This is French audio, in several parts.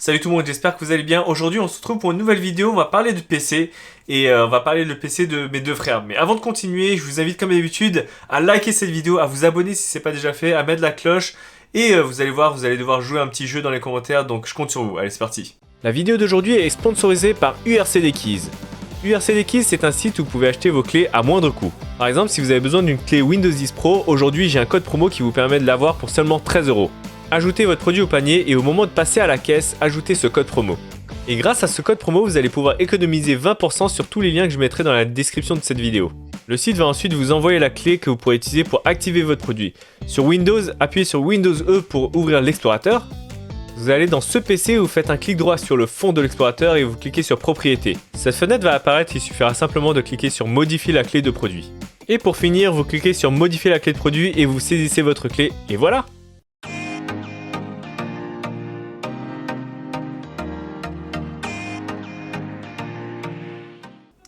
Salut tout le monde, j'espère que vous allez bien. Aujourd'hui on se retrouve pour une nouvelle vidéo, on va parler de PC et on va parler de PC de mes deux frères. Mais avant de continuer, je vous invite comme d'habitude à liker cette vidéo, à vous abonner si ce n'est pas déjà fait, à mettre la cloche et vous allez voir, vous allez devoir jouer un petit jeu dans les commentaires, donc je compte sur vous. Allez, c'est parti. La vidéo d'aujourd'hui est sponsorisée par URCD Keys. URCD Keys, c'est un site où vous pouvez acheter vos clés à moindre coût. Par exemple, si vous avez besoin d'une clé Windows 10 Pro, aujourd'hui j'ai un code promo qui vous permet de l'avoir pour seulement 13 €. Ajoutez votre produit au panier et au moment de passer à la caisse, ajoutez ce code promo. Et grâce à ce code promo, vous allez pouvoir économiser 20% sur tous les liens que je mettrai dans la description de cette vidéo. Le site va ensuite vous envoyer la clé que vous pourrez utiliser pour activer votre produit. Sur Windows, appuyez sur Windows E pour ouvrir l'explorateur. Vous allez dans ce PC, vous faites un clic droit sur le fond de l'explorateur et vous cliquez sur Propriétés. Cette fenêtre va apparaître, il suffira simplement de cliquer sur Modifier la clé de produit. Et pour finir, vous cliquez sur Modifier la clé de produit et vous saisissez votre clé et voilà!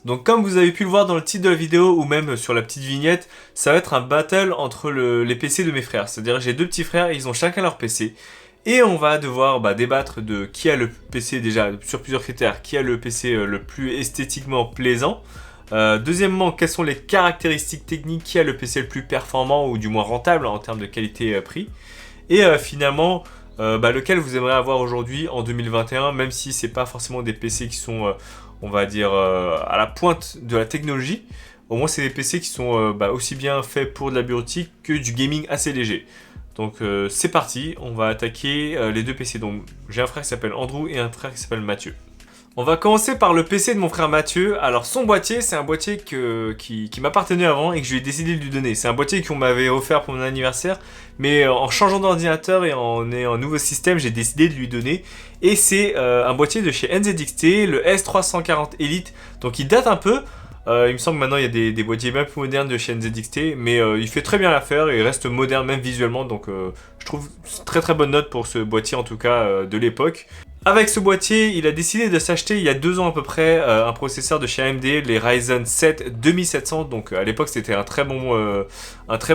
Donc comme vous avez pu le voir dans le titre de la vidéo ou même sur la petite vignette, ça va être un battle entre les PC de mes frères. C'est-à-dire j'ai deux petits frères, ils ont chacun leur PC. Et on va devoir débattre de qui a le PC déjà sur plusieurs critères, qui a le PC le plus esthétiquement plaisant. Deuxièmement, quelles sont les caractéristiques techniques, qui a le PC le plus performant ou du moins rentable en termes de qualité-prix. Et finalement, lequel vous aimeriez avoir aujourd'hui en 2021, même si c'est pas forcément des PC qui sont... on va dire à la pointe de la technologie. Au moins c'est des PC qui sont aussi bien faits pour de la bureautique que du gaming assez léger. Donc c'est parti, on va attaquer les deux PC. Donc j'ai un frère qui s'appelle Andrew et un frère qui s'appelle Mathieu. On va commencer par le PC de mon frère Mathieu. Alors son boîtier, c'est un boîtier qui m'appartenait avant et que je lui ai décidé de lui donner. C'est un boîtier qu'on m'avait offert pour mon anniversaire, mais en changeant d'ordinateur et en ayant un nouveau système, j'ai décidé de lui donner. Et c'est un boîtier de chez NZXT, le S340 Elite, donc il date un peu. Il me semble que maintenant il y a des boîtiers bien plus modernes de chez NZXT, mais il fait très bien l'affaire et il reste moderne même visuellement, donc je trouve très très bonne note pour ce boîtier en tout cas de l'époque. Avec ce boîtier, il a décidé de s'acheter il y a 2 ans à peu près un processeur de chez AMD, les Ryzen 7 2700. Donc à l'époque c'était un très bon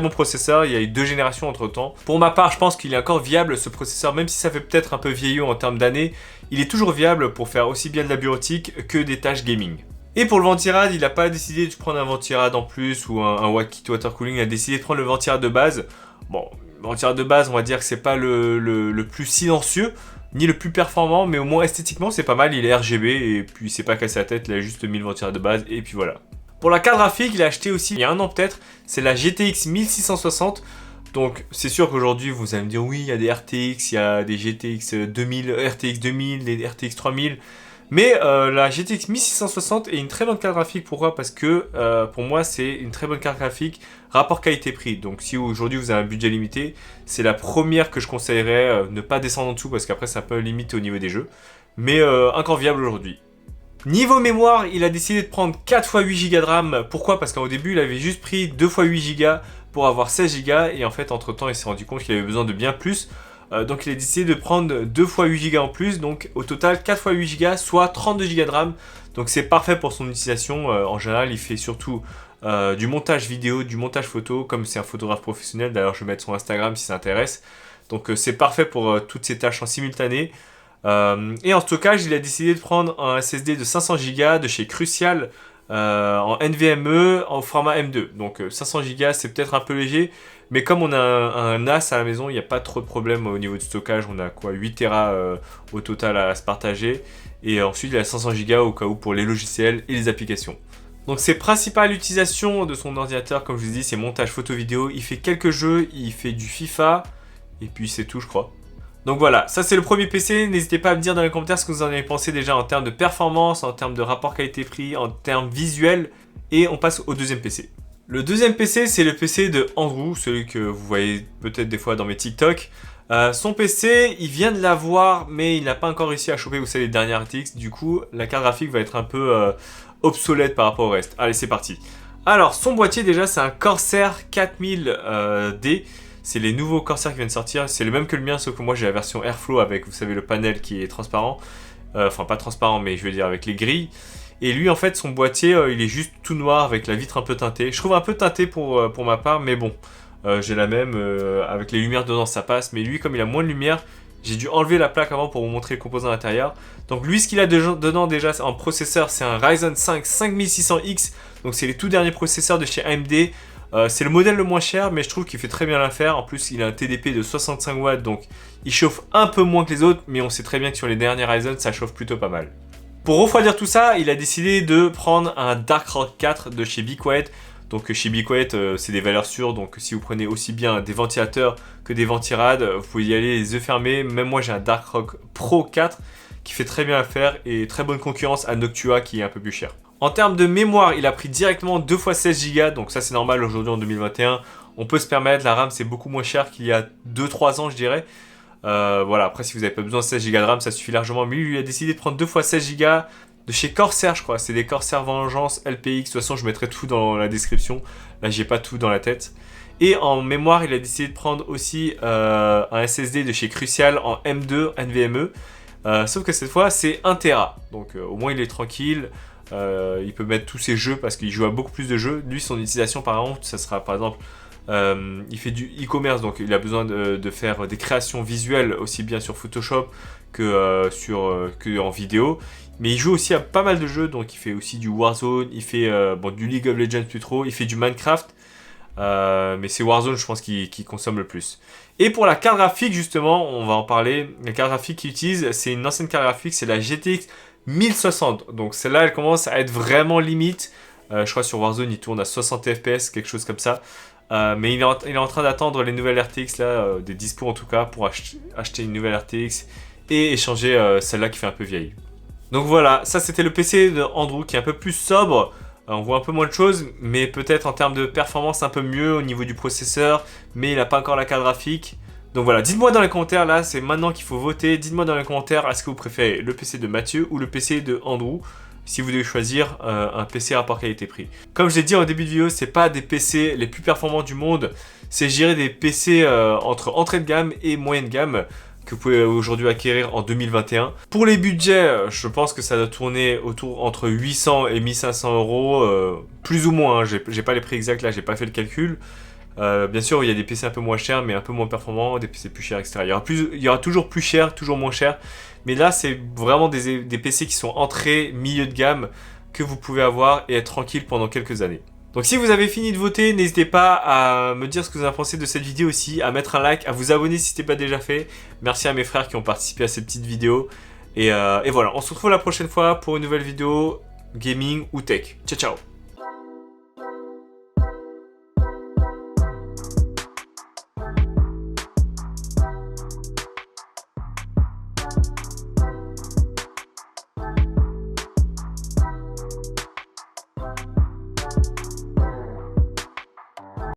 processeur, il y a eu 2 générations entre temps. Pour ma part, je pense qu'il est encore viable ce processeur, même si ça fait peut-être un peu vieillot en termes d'années, il est toujours viable pour faire aussi bien de la bureautique que des tâches gaming. Et pour le ventirad, il n'a pas décidé de prendre un ventirad en plus ou un kit water cooling, il a décidé de prendre le ventirad de base. Bon, le ventirad de base, on va dire que c'est pas le plus silencieux, ni le plus performant, mais au moins esthétiquement c'est pas mal, il est RGB et puis c'est pas cassé la tête, il a juste mis le ventirail de base et puis voilà. Pour la carte graphique, il a acheté aussi il y a 1 an peut-être, c'est la GTX 1660. Donc c'est sûr qu'aujourd'hui vous allez me dire oui, il y a des RTX, il y a des GTX 2000, RTX 2000, des RTX 3000. Mais la GTX 1660 est une très bonne carte graphique. Pourquoi ? Parce que pour moi c'est une très bonne carte graphique rapport qualité-prix. Donc si aujourd'hui vous avez un budget limité, c'est la première que je conseillerais, ne pas descendre en dessous parce qu'après c'est un peu limité au niveau des jeux. Mais encore viable aujourd'hui. Niveau mémoire, il a décidé de prendre 4 x 8 Go de RAM. Pourquoi ? Parce qu'au début il avait juste pris 2 x 8 Go pour avoir 16 Go. Et en fait entre temps il s'est rendu compte qu'il avait besoin de bien plus. Donc il a décidé de prendre 2 x 8 Go en plus, donc au total 4 x 8 Go, soit 32 Go de RAM. Donc c'est parfait pour son utilisation. En général il fait surtout du montage vidéo, du montage photo, comme c'est un photographe professionnel. D'ailleurs je vais mettre son Instagram si ça intéresse. Donc c'est parfait pour toutes ces tâches en simultané. Et en stockage il a décidé de prendre un SSD de 500 Go de chez Crucial. En NVMe en format M2, donc 500 Go c'est peut-être un peu léger, mais comme on a un NAS à la maison, il n'y a pas trop de problème au niveau de stockage. On a quoi, 8 Tera au total à se partager, et ensuite il a 500 Go au cas où pour les logiciels et les applications. Donc ses principales utilisations de son ordinateur, comme je vous dis, c'est montage photo vidéo. Il fait quelques jeux, il fait du FIFA, et puis c'est tout je crois. Donc voilà, ça c'est le premier PC, n'hésitez pas à me dire dans les commentaires ce que vous en avez pensé déjà en termes de performance, en termes de rapport qualité-prix, en termes visuels, et on passe au deuxième PC. Le deuxième PC, c'est le PC de Andrew, celui que vous voyez peut-être des fois dans mes TikTok. Son PC, il vient de l'avoir, mais il n'a pas encore réussi à choper, vous savez, les dernières RTX, du coup la carte graphique va être un peu obsolète par rapport au reste. Allez, c'est parti. Alors, son boîtier déjà, c'est un Corsair 4000D. C'est les nouveaux Corsair qui viennent de sortir, c'est le même que le mien, sauf que moi j'ai la version Airflow avec, vous savez, le panel qui est transparent. Enfin pas transparent, mais je veux dire avec les grilles. Et lui en fait son boîtier il est juste tout noir avec la vitre un peu teintée. Je trouve un peu teinté pour ma part, mais bon. J'ai la même, avec les lumières dedans ça passe. Mais lui comme il a moins de lumière, J'ai dû enlever la plaque avant pour vous montrer les composants à l'intérieur. Donc lui, ce qu'il a dedans déjà en processeur, c'est un Ryzen 5 5600X. Donc c'est les tout derniers processeurs de chez AMD. C'est le modèle le moins cher, mais je trouve qu'il fait très bien l'affaire. En plus, il a un TDP de 65 watts, donc il chauffe un peu moins que les autres, mais on sait très bien que sur les derniers Ryzen, ça chauffe plutôt pas mal. Pour refroidir tout ça, il a décidé de prendre un Darkrock 4 de chez Be Quiet. Donc chez Be Quiet, c'est des valeurs sûres, donc si vous prenez aussi bien des ventilateurs que des ventirades, vous pouvez y aller les yeux fermés. Même moi, j'ai un Darkrock Pro 4 qui fait très bien l'affaire et très bonne concurrence à Noctua qui est un peu plus cher. En termes de mémoire, il a pris directement 2 x 16 Go, donc ça c'est normal aujourd'hui en 2021. On peut se permettre, la RAM c'est beaucoup moins cher qu'il y a 2-3 ans je dirais. Voilà, après si vous n'avez pas besoin de 16 Go de RAM, ça suffit largement. Mais lui, il a décidé de prendre 2 x 16 Go de chez Corsair, je crois. C'est des Corsair Vengeance LPX. De toute façon, je mettrai tout dans la description. Là, j'ai pas tout dans la tête. Et en mémoire, il a décidé de prendre aussi un SSD de chez Crucial en M2 NVMe. Sauf que cette fois, c'est 1 Tera. Donc au moins, il est tranquille. Il peut mettre tous ses jeux parce qu'il joue à beaucoup plus de jeux. Lui, son utilisation, par exemple, ça sera par exemple... il fait du e-commerce, donc il a besoin de faire des créations visuelles aussi bien sur Photoshop que en vidéo. Mais il joue aussi à pas mal de jeux, donc il fait aussi du Warzone, il fait du League of Legends plus trop, il fait du Minecraft. Mais c'est Warzone, je pense, qui consomme le plus. Et pour la carte graphique, justement, on va en parler. La carte graphique qu'il utilise, c'est une ancienne carte graphique, c'est la GTX 1060. Donc celle-là, elle commence à être vraiment limite. Je crois sur Warzone, il tourne à 60 FPS, quelque chose comme ça. Mais il est en train d'attendre les nouvelles RTX, là, des dispo en tout cas, pour acheter une nouvelle RTX et échanger celle-là qui fait un peu vieille. Donc voilà, ça c'était le PC de Andrew qui est un peu plus sobre. On voit un peu moins de choses, mais peut-être en termes de performance un peu mieux au niveau du processeur, mais il n'a pas encore la carte graphique. Donc voilà, dites-moi dans les commentaires, là c'est maintenant qu'il faut voter. Dites-moi dans les commentaires, est-ce que vous préférez le PC de Mathieu ou le PC de Andrew, si vous devez choisir un PC rapport qualité-prix. Comme je l'ai dit en début de vidéo, c'est pas des PC les plus performants du monde, c'est je dirais des PC entre entrée de gamme et moyenne gamme que vous pouvez aujourd'hui acquérir en 2021. Pour les budgets, je pense que ça doit tourner autour entre 800 et 1500 euros, plus ou moins, hein. J'ai pas les prix exacts là, j'ai pas fait le calcul. Bien sûr, il y a des PC un peu moins chers, mais un peu moins performants, des PC plus chers, etc. Il y aura toujours plus cher, toujours moins cher. Mais là, c'est vraiment des PC qui sont entrées, milieu de gamme, que vous pouvez avoir et être tranquille pendant quelques années. Donc si vous avez fini de voter, n'hésitez pas à me dire ce que vous en pensez de cette vidéo aussi, à mettre un like, à vous abonner si ce n'est pas déjà fait. Merci à mes frères qui ont participé à cette petite vidéo. Et voilà, on se retrouve la prochaine fois pour une nouvelle vidéo gaming ou tech. Ciao ciao.